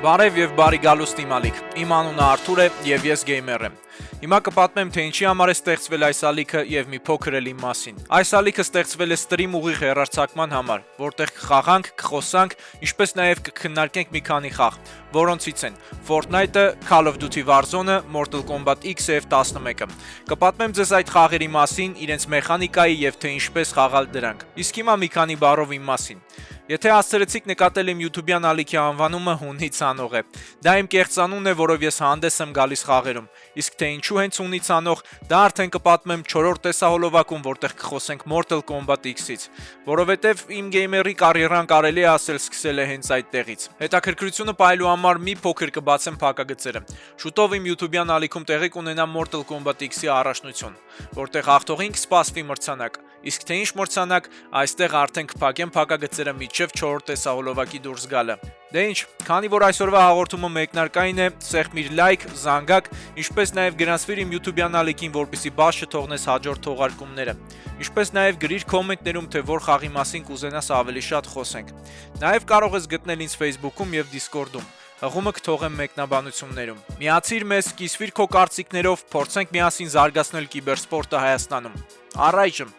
Բարև եւ բարի գալուստ իմ ալիք, իմ անունը Արթուր է եւ ես գեյմեր եմ։ Հիմա կպատմեմ թե ինչի համար է ստեղծվել այս ալիքը եւ մի փոքր էլ իմ մասին։ Այս ալիքը ստեղծվել է ստրիմ ուղիղ հեռարձակման համար, որտեղ կխաղանք, կխոսանք, ինչպես նաեւ կքննարկենք մի քանի խաղ, որոնցից են Fortnite-ը, Call of Duty Warzone-ը, Mortal Kombat X-ը եւ 11-ը։ Կպատմեմ ձեզ այդ խաղերի մասին, իրենց մեխանիկայի եւ թե ինչպես խաղալ դրանք։ Իսկ հիմա մի քանի բառով իմ մասին։ Եթե հասցրեցիք նկատել իմ YouTube-յան ալիքի անվանումը հունից անող է։ Դա իմ կեղծ անունն է, որով ես հանդես եմ գալիս խաղերում։ Իսկ թե ինչու հենց հունից անող, դա արդեն կպատմեմ 4-րդ տեսահոլովակում, որտեղ կխոսենք Mortal Kombat X-ից, որովհետև իմ գեյմերի կարիերան կարելի է ասել սկսել է հենց այդտեղից։ Հետաքրքրությունը պահելու համար մի փոքր կբացեմ փակագծերը։ Շուտով իմ YouTube-յան ալիքում տեղի կունենա Mortal Kombat X-ի առաջնություն, որտեղ հաղթողին կսպասվի մրցանակ։ Իսկ թե ինչ մրցանակ, այստեղ արդեն կփակեմ փակագծերը մինչև 4-րդ տեսահոլովակի դուրս գալը։ Դե ինչ, քանի որ այսօրվա հաղորդումը մեկնարկային է, սեղմիր լայք, զանգակ, ինչպես նաև գրանցվիր իմ YouTube-յան ալիքին, որպեսզի բաց չթողնես հաջորդ թողարկումները։ Ինչպես նաև գրիր կոմենտներում, թե որ խաղի մասին կուզենաս ավելի շատ խոսենք։ Նաև կարող ես գտնել ինձ Facebook-ում եւ Discord-ում։ Հղումը կթողեմ մեկնաբանություններում։ Միացիր մեզ, կիսվիր քո կարծիքներով, փորձենք միասին զարգացնել կիբերսպորտը Հայաստանում։ Առայժմ